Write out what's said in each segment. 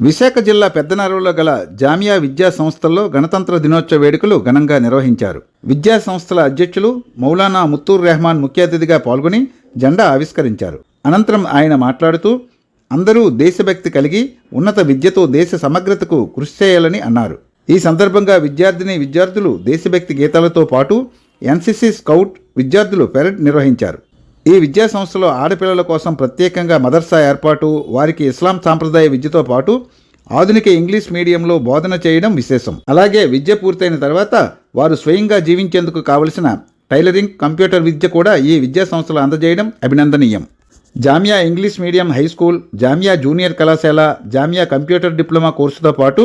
విశాఖ జిల్లా పెద్దనరులో గల జామియా విద్యా సంస్థల్లో గణతంత్ర దినోత్సవ వేడుకలు ఘనంగా నిర్వహించారు. విద్యా సంస్థల అధ్యక్షులు మౌలానా ముత్తూర్ రెహమాన్ ముఖ్య అతిథిగా పాల్గొని జెండా ఆవిష్కరించారు. అనంతరం ఆయన మాట్లాడుతూ అందరూ దేశభక్తి కలిగి ఉన్నత విద్యతో దేశ సమగ్రతకు కృషి చేయాలని అన్నారు. ఈ సందర్భంగా విద్యార్థులు దేశభక్తి గీతాలతో పాటు ఎన్సీసీ స్కౌట్ విద్యార్థులు పెరేడ్ నిర్వహించారు. ఈ విద్యా సంస్థలో ఆడపిల్లల కోసం ప్రత్యేకంగా మదర్సా ఏర్పాటు, వారికి ఇస్లాం సాంప్రదాయ విద్యతో పాటు ఆధునిక ఇంగ్లీష్ మీడియంలో బోధన చేయడం విశేషం. అలాగే విద్య పూర్తయిన తర్వాత వారు స్వయంగా జీవించేందుకు కావలసిన టైలరింగ్, కంప్యూటర్ విద్య కూడా ఈ విద్యా సంస్థలు అందజేయడం అభినందనీయం. Jamia English medium high school, Jamia junior కళాశాల, జామియా కంప్యూటర్ డిప్లొమా కోర్సుతో పాటు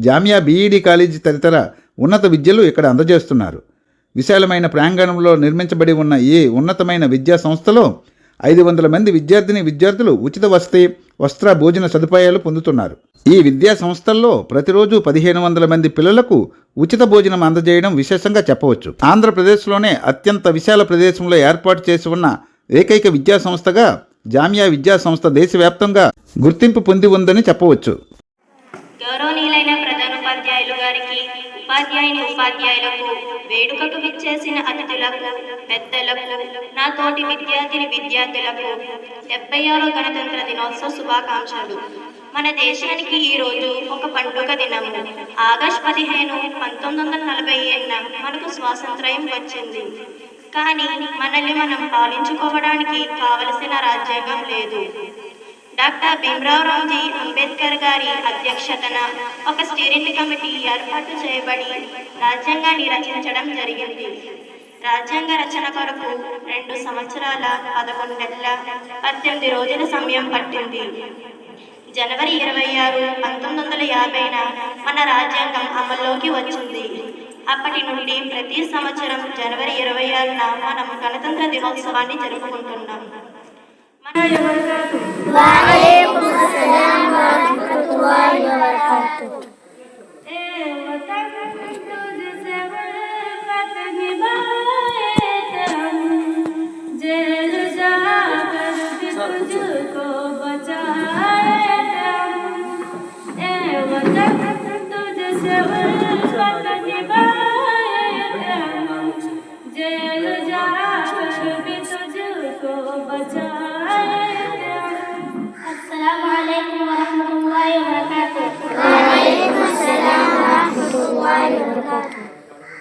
జామియా బీఈడీ కాలేజీ తదితర ఉన్నత విద్యలు ఇక్కడ అందజేస్తున్నారు. విశాలమైన ప్రాంగణంలో నిర్మించబడి ఉన్న ఈ ఉన్నతమైన విద్యా సంస్థలో 500 మంది విద్యార్థులు ఉచిత వసతి, వస్త్ర, భోజన సదుపాయాలు పొందుతున్నారు. ఈ విద్యా సంస్థల్లో ప్రతిరోజు 1500 మంది పిల్లలకు ఉచిత భోజనం అందజేయడం విశేషంగా చెప్పవచ్చు. ఆంధ్రప్రదేశ్లోనే అత్యంత విశాల ప్రదేశంలో ఏర్పాటు చేసి ఉన్న ఏకైక విద్యా సంస్థగా జామియా విద్యా సంస్థ దేశవ్యాప్తంగా గుర్తింపు పొంది ఉందని చెప్పవచ్చు. గౌరవనీయులైన ప్రధానోపాధ్యాయులు గారికి, ఉపాధ్యాయులకు, వేడుకకు విచ్చేసిన అతిథులకు, పెద్దలకు, నా తోటి విద్యార్థులకు 76వ గణతంత్ర దినోత్సవ శుభాకాంక్షలు. మన దేశానికి ఈరోజు ఒక పండుగ దినము. ఆగస్టు 15, 1947 మనకు స్వాతంత్ర్యం వచ్చింది. కానీ మనల్ని మనం పాలించుకోవడానికి కావలసిన రాజ్యాంగం లేదు. డాక్టర్ భీమ్రావ్ రామ్జీ అంబేద్కర్ గారి అధ్యక్షతన ఒక స్టీరింగ్ కమిటీ ఏర్పాటు చేయబడి రాజ్యాంగాన్ని రచించడం జరిగింది. రాజ్యాంగ రచన కొరకు 2 సంవత్సరాల 11 నెలల 18 రోజుల సమయం పట్టింది. జనవరి 26, 1950 మన రాజ్యాంగం అమల్లోకి వచ్చింది. అప్పటి నుండి ప్రతి సంవత్సరం జనవరి 26న మనం గణతంత్ర దినోత్సవాన్ని జరుపుకుంటున్నాం.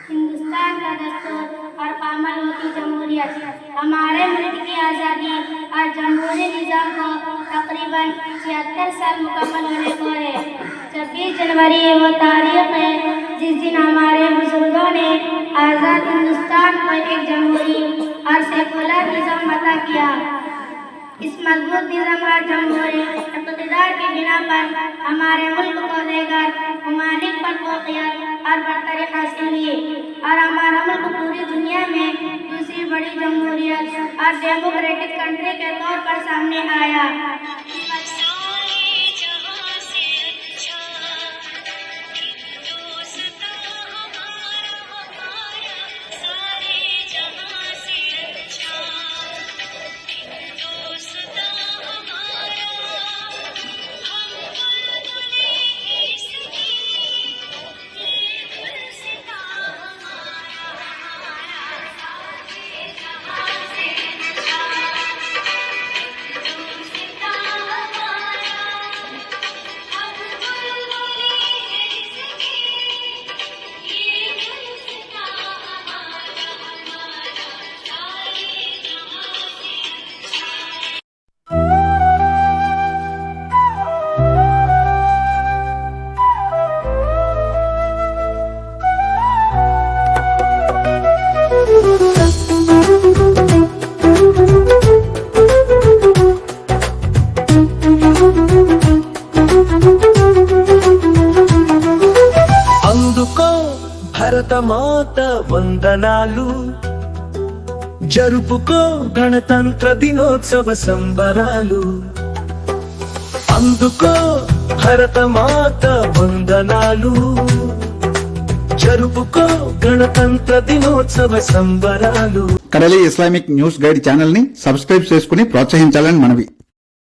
हिंदुस्तान का दस्तूर और पामल होती जमहूरियत हमारे मुल्क की आज़ादी और जमहूरी निज़ाम को तकरीबन 76 साल मुकम्मल होने को है। 26 जनवरी वो तारीख है जिस दिन हमारे बुजुर्गों ने आज़ाद हिंदुस्तान को एक जमहूरी और सेकुलर निज़ाम अता किया। इस मजबूत निज़ाम और जमहूरी इक़्तिदार की बिना पर हमारे मुल्क को देकर ममालिक पर फौक़ियत और बरतरी हासिल हुई और हमारा मुल्क पूरी दुनिया में दूसरी बड़ी जमहूरियत और डेमोक्रेटिक कंट्री के तौर पर सामने आया। భారతమాత వందనాలు, జరుపుకో గణతంత్ర దినోత్సవ సంబరాలు. అందుకో భారతమాత వందనాలు, జరుపుకో గణతంత్ర దినోత్సవ సంబరాలు. కడలి ఇస్లామిక్ న్యూస్ గైడ్ ఛానల్ ని సబ్స్క్రైబ్ చేసుకుని ప్రోత్సహించాలని మనవి.